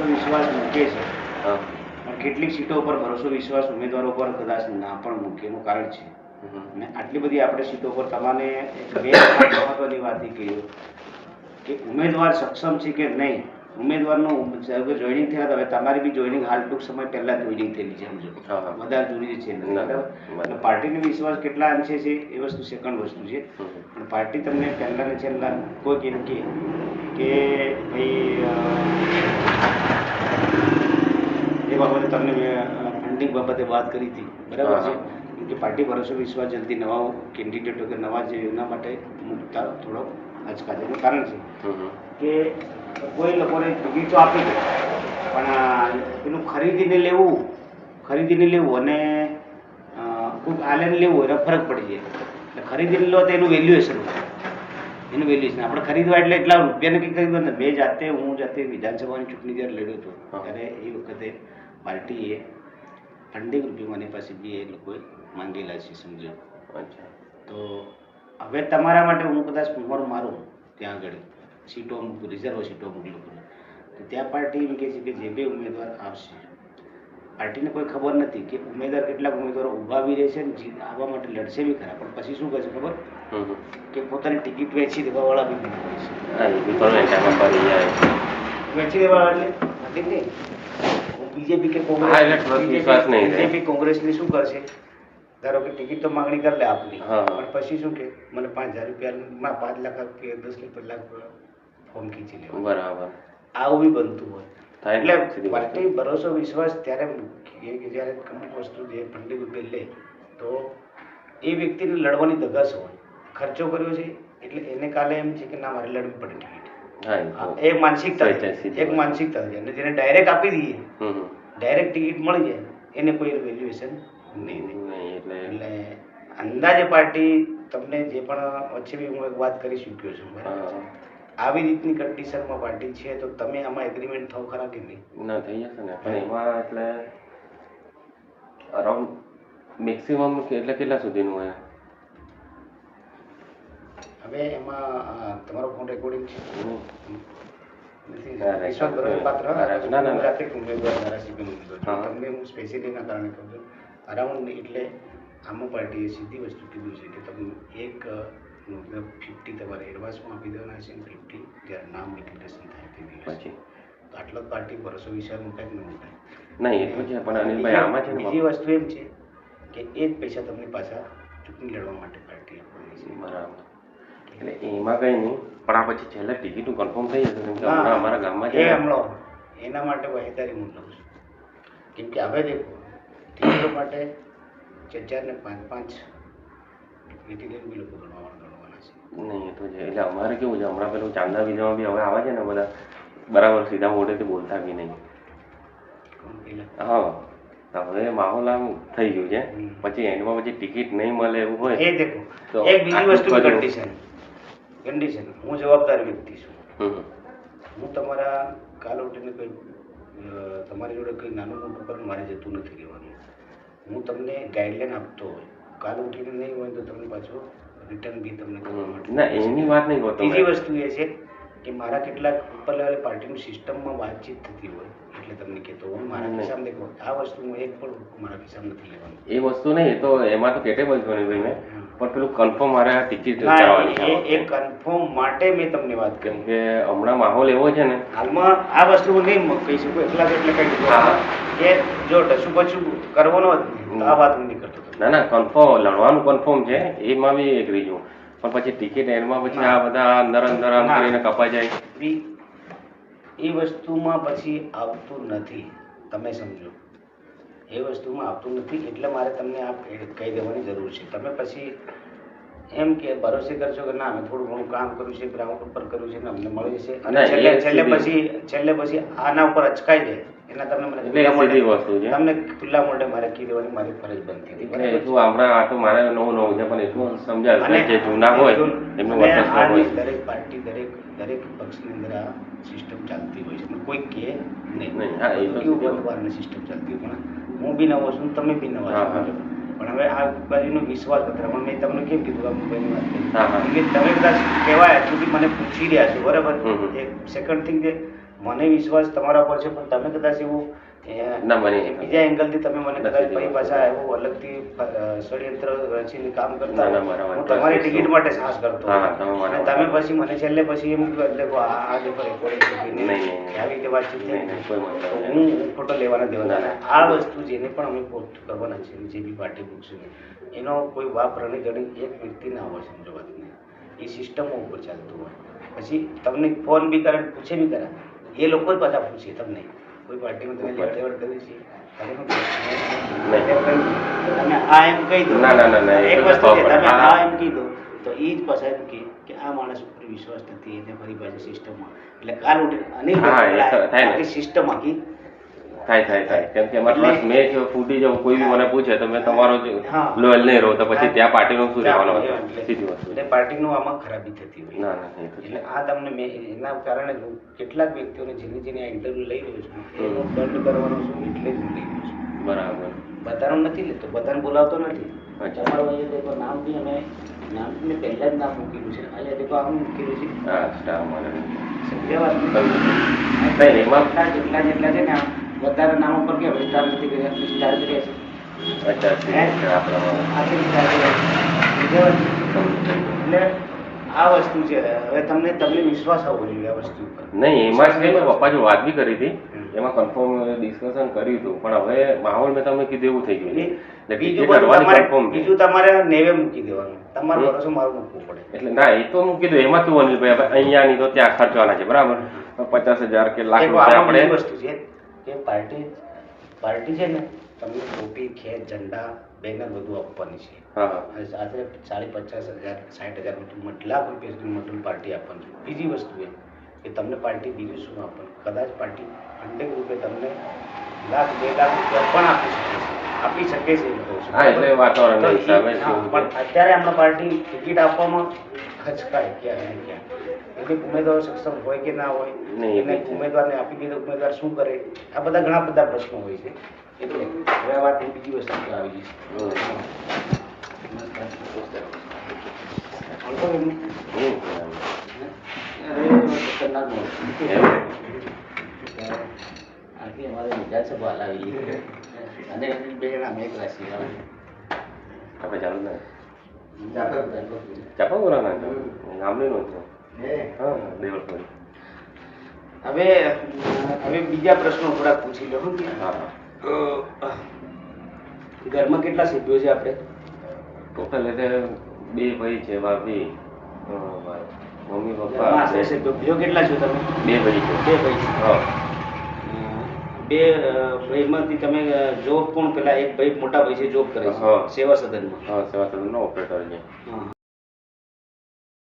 ભરોસો વિશ્વાસ મૂકે છે, પણ કેટલીક સીટો ઉપર ભરોસો વિશ્વાસ ઉમેદવારો પર કદાચ ના પણ મૂકે એનું કારણ છે. અને આટલી બધી આપણે સીટો પર તમારે એક મહત્વની વાત એ કહ્યું કે ઉમેદવાર સક્ષમ છે કે નહીં. ઉમેદવારનું જોઈનિંગ થયા તો હવે તમારી બી જોઈનિંગ હાલ ટૂંક સમય પહેલા જોઈનિંગ થયેલી છે, સમજો વધારે જૂની છે બરાબર. અને પાર્ટીનો વિશ્વાસ કેટલા અંશે છે એ વસ્તુ સેકન્ડ વસ્તુ છે. પણ પાર્ટી તમને પહેલા ને છેલ્લા કોઈ એમ કે ભાઈ એ બાબતે તમને મેં ફંડિંગ બાબતે વાત કરી હતી બરાબર છે. કેમ કે પાર્ટી ભરોસો વિશ્વાસ જલ્દી નવા કેન્ડિડેટો કે નવા છે એના માટે મૂકતા થોડોક આજકાલનું કારણ છે કે કોઈ લોકોને ટિકિટો આપી દે પણ એનું ખરીદીને લેવું અને કોઈ આલેને લેવું એને ફરક પડી જાય. એટલે ખરીદીને લો તો એનું વેલ્યુએશન આપણે ખરીદવા એટલે એટલા રૂપિયાને કંઈ ખરીદવા નથી. હું જાતે વિધાનસભાની ચૂંટણી જ્યારે લડ્યો હતો ત્યારે એ વખતે પાર્ટીએ ફંડિંગ રૂપિયા મારી પાસે બી એ લોકોએ માંગેલા છે, સમજો. તો હવે તમારા માટે હું કદાચ મારું ત્યાં આગળ સીટો અમુક રિઝર્વ સીટો અમુક લોકોને તો ત્યાં પાર્ટી એમ કહે છે કે જે બે ઉમેદવાર આવશે પાર્ટીને કોઈ ખબર નથી કે કેટલાક ઉમેદવારો ઊભા બી રહેશે ને આવવા માટે લડશે બી ખરા, પણ પછી શું કરશે ખબર કે પોતાની ટિકિટ વેચી દેવાવાળા બી વેચી દેવાવાળા એટલે બીજેપી કે બીજેપી કોંગ્રેસની શું કરશે, ધારો કે ટિકિટ તો માંગણી કરી લે આપની, પણ પછી શું કે મને 5,000 રૂપિયા 5 લાખ રૂપિયા 10 લાખ ફોર્મ ખીંચી લે બરાબર. આવું બી બનતું હોય. એટલે પાર્ટી ભરોસો વિશ્વાસ ત્યારે મૂકીએ કે જ્યારે અમુક વસ્તુ જે ફંડિંગ રૂપિયા લે તો એ વ્યક્તિને લડવાની ધગસ હોય, ખર્ચો કર્યો છે એટલે એને કાલે એમ છે કે ના મારે લડવી પડે ટિકિટ. એક માનસિકતા છે. અને જેને ડાયરેક્ટ આપી દઈએ ડાયરેક્ટ ટિકિટ મળી જાય એને કોઈ વેલ્યુએશન નહીં. એટલે અંદાજે પાર્ટી તમને જે પણ વચ્ચે બી હું એક વાત કરી ચૂક્યો છું બરાબર. આવી રીતની કન્ડિશનમાં પાર્ટી છે તો તમે આમાં એગ્રીમેન્ટ થાવ ખરા કે નહીં? ના થઈ જશે ને, પણ એમાં એટલે અરાઉન્ડ મેક્સિમમ એટલે કેટલા સુધીનું હોય? હવે એમાં તમારો ફોન રેકોર્ડિંગ છે તમને હું સ્પેશિયલીના કારણે કહું છું અરાઉન્ડ. એટલે આમાં પાર્ટીએ સીધી વસ્તુ કીધું છે કે તમે 50 તમારે એડવાન્સમાં આપી દેવાના છે ને 50 જ્યારે નામ ડિક્લેરેશન થાય તે દિવસ. તો આટલો પાર્ટી ભરોસો વિચાર મુકાય કે ન મુકાય નહીં એટલું છે. પણ અનિલભાઈ આમાં છે ને બીજી વસ્તુ એમ છે કે એ જ પૈસા તમને પાછા ચૂંટણી લડવા માટે પાર્ટી આપવાની છે બરાબર. એટલે એમાં કંઈ નહીં, પણ આ પછી છેલ્લે ટિકિટનું કન્ફર્મ થઈ જશે. કેમ કે હમણાં અમારા ગામમાં છે એના માટે વહેદારી હું લઉં છું. કેમ કે હવે દેખો ટિકિટો માટે 4 ને 5 ટિકિટ બી લોકો ગણવાના છે. નહીં એ તો છે. એટલે અમારે કેવું છે હમણાં પેલું ચાંદા વિધામાં બી હવે આવે છે ને બધા બરાબર સીધા મોઢેથી બોલતા બી નહીં. હા હવે માહોલ આમ થઈ ગયું છે. પછી એન્ડમાં પછી ટિકિટ નહીં મળે એવું હોય એ દેખો એક બીજી વસ્તુ કન્ડિશન હું જવાબદાર વ્યક્તિ છું. હું તમારા કાલ ઉઠીને કંઈ તમારી જોડે કંઈ નાનું મોટું પણ મારે જતું નથી રહેવાનું. હું તમને ગાઈડલાઈન આપતો હોય, કાલ ઉઠીને નહીં હોય તો તમને પાછું રિટર્ન બી તમને કરવા માટે ના એની વાત નહીં કરતો. બીજી વસ્તુ એ છે કે મારા કેટલાક ઉપર લેવલે પાર્ટીની સિસ્ટમમાં વાતચીત થતી હોય એટલે તમને કહેતો હું મારા ખિસ્સામાં દેખો આ વસ્તુ હું એક પણ મારા ખિસ્સામાં નથી લેવાનું. એ વસ્તુ નહીં, એ તો એમાં તો કેટેબલ છે ભાઈ મેં, પણ પેલું કન્ફર્મ મારે આ ટિકિટ કરાવવાની છે. એ કન્ફર્મ માટે મેં તમને વાત કરી. કેમ કે હમણાં માહોલ એવો છે ને હાલમાં આ વસ્તુ હું નહીં કહી શકું એટલા એટલે કઈ કે જો ટસુપછું કરવાનો જ આ વાત હું નહીં કરતો. ના કન્ફર્મ લડવાનું કન્ફર્મ છે એમાં બી એગ્રી છું, પણ પછી ટિકિટ એન્ડમાં પછી આ બધા અંદર આમ કરીને કપાઈ જાય એ વસ્તુમાં પછી આવતું નથી. તમે સમજો એ વસ્તુમાં આવતું નથી એટલે મારે તમને આ કહી દેવાની જરૂર છે. તમે પછી એમ કે ભરોસે કરશો કે ના અમે થોડું ઘણું કામ કર્યું છે, ગ્રાઉન્ડ ઉપર કર્યું છે ને અમને મળી જશે અને છેલ્લે પછી આના ઉપર અચકાઈ જાય એના તમને તમને ખુલ્લા મોઢે મારે કહી દેવાની મારી ફરજ બનતી હતી. આ તો મારે નવું છે પણ એટલું સમજાય જે જૂના હોય એમનું દરેક પાર્ટી દરેક પક્ષની અંદર આ સિસ્ટમ ચાલતી હોય છે. કોઈ કહે નહીં સિસ્ટમ ચાલતી હોય. પણ હું બી નવો છું, તમે બી નવા છો, પણ હવે આ બાજુનો વિશ્વાસ પત્ર મેં તમને કેમ કીધું આ મોબાઈલની વાત કરી તમે કદાચ કહેવાય સુધી મને પૂછી રહ્યા છો બરાબર. એક સેકન્ડ થિંગ કે મને વિશ્વાસ તમારા પર છે, પણ તમે કદાચ એવું ના મને નહીં. બીજા એંગલથી તમે મને નથી કદાચ દેવા. ફરી પાછા એવું અલગથી ષડયંત્ર રચીને કામ કરતા ના, ના, હો, મારા હું વાત તમારી સાચી. ટિકિટ માટે સાહસ કરતો હા, હોઉં. તમે મારા અને વાત તમે પછી મને છેલ્લે પછી એમ કહો, એટલે આ દેખો રેકોર્ડિંગ નહીં, નહીં. આવી રીતે વાતચીત થઈ. નહીં, નહીં, કોઈ મતલબ તો નહીં. હું ખોટો લેવાના દેવાના. ના, ના. આ વસ્તુ જેને પણ અમે પોસ્ટ કરવાના છે, જે બી પાર્ટી મૂકશે ને, એનો કોઈ વાપ રણી જણી એક વ્યક્તિ ના હોય, સમજો વાતને. એ સિસ્ટમો ઉપર ચાલતું હોય. પછી તમને ફોન બી કરે, પૂછે બી કરે, એ લોકો જ પાછા પૂછે તમને, કોઈ પાર્ટીમાં તમે લેવડ દેવડ કરી છે, તમે શું કહો? તમે આ એમ કહી દો. ના, ના, ના, ના, એ એક બધું વસ્તુ છે, ખબર પડે. તમે હા. આ એમ કહી દો તો એ જ પાછા એમ કે આ માણસ ઉપર વિશ્વાસ નથી, એને ફરી પાછી સિસ્ટમમાં, એટલે કાલ ઉઠે અને હા, એ તો થાય ને. આખી સિસ્ટમ આખી થાય કેમ કે એમાં એટલે- બસ મેં જો ફૂટી જાઉં, કોઈ બી મને પૂછે તો મેં તમારો જ હા. લોયલ નહીં રહો, તો પછી ત્યાં પાર્ટીનું શું રહેવાનું હતું? એટલે- સીધી વસ્તુ એટલે પાર્ટીનું આમાં ખરાબી થતી હોય. ના ના એ તો છે. એટલે આ તમને મેં એના કારણે જ હું કેટલાક વ્યક્તિઓને જેને આ ઇન્ટરવ્યુ લઈ રહ્યો છું એનો દંડ કરવાનો છું, એટલે જ હું લઈ રહ્યો છું. બરાબર. બધાનું નથી લેતો, બધાને બોલાવતો નથી. અચ્છા. તમારો અહીંયા દેખો નામ બી અમે નામ બી મેં પહેલા જ નામ મૂકેલું છે, અહીંયા દેખો આમ મૂકેલું છે. હા સ્ટાર મને સમજ્યા વાત? નહીં નહીં એમાં જેટલા છે ને આમ વધારે નામ ઉપર કે સ્ટાર નથી કર્યા, સ્ટાર કર્યા છે. અચ્છા ઠીક છે આપણે આખી સ્ટાર કર્યા છે. સમજ્યા વાત? એટલે આ વસ્તુ છે. હવે તમને વિશ્વાસ આવવો જોઈએ આ વસ્તુ ઉપર. નહીં એમાં છે મેં પપ્પા જો વાત બી કરી હતી, એમાં કન્ફર્મ ડિસ્કશન કર્યું હતું, પણ હવે માહોલ મેં તમને કીધું એવું થઈ ગયું છે. એટલે બીજું ticket બધું કરવાની confirm છે. બીજું તમારે નેવે મૂકી દેવાનું, તમારો ભરોસો મારું મૂકવું પડે. એટલે ના એ તો મૂકી દઉં, એમાં કેવું અનિલભાઈ હવે અહીંયા નહીં તો ત્યાં ખર્ચવાના છે બરાબર, 50,000 કે લાખ દેખો, રૂપિયા આમાં આપણે બીજી વસ્તુ છે કે પાર્ટી છે ને, તમને ટોપી, ખેત, ઝંડા, બેનર બધું આપવાની છે. હા હા અને સાથે 50,000 60,000 લાખ રૂપિયા સુધી મટલ પાર્ટી આપવાની છે. બીજી વસ્તુ એ કે તમને પાર્ટી બીજું શું આપવાનું, કદાચ પાર્ટી 100 રૂપિયા તમને લાખ 2 લાખ રૂપિયા પણ આપી શકે છે એ લોકો. હા, એટલે વાતાવરણના તો હિસાબે હા, શું છે. પણ અત્યારે હમણાં પાર્ટી ટિકિટ આપવામાં ખચકાય ક્યાં ને ક્યાં. એટલે ઉમેદવારો સક્ષમ હોય કે ના હોય, નહીં, એ એને બી છે. ઉમેદવારને આપી દીધો, ઉમેદવાર શું કરે, આ બધા ઘણા બધા પ્રશ્નો હોય છે. એટલે હવે આ વાત બીજી વસ્તુ પર આવી જઈશ. ઓળખો કે નહીં? અરે, ખતરનાક માણસ. આથી અમારે વિધાનસભા હલાવી અને બે જણા મેઘ રાશિ આપણે ચાલુ ને ચાપા બોલા ના ગામડે નો છો. હા દેવળપુરી. હવે બીજા પ્રશ્નો થોડાક પૂછી લો. હા હા ઘરમાં કેટલા સભ્યો છે આપણે? ટોટલ એટલે 2 ભાઈ છે, ભાભી, મમ્મી ઘરમાં પપ્પા, આશરે સભ્યો ભાઈઓ કેટલા છો તમે? 2 ભાઈ છે. 2 ભાઈ છે. હા બે ભાઈમાંથી તમે જોબ કોણ, પેલા એક ભાઈ મોટા ભાઈ છે જોબ કરે છે હા. સેવા સદનમાં. હા સેવા સદનનો ઓપરેટર છે. હા.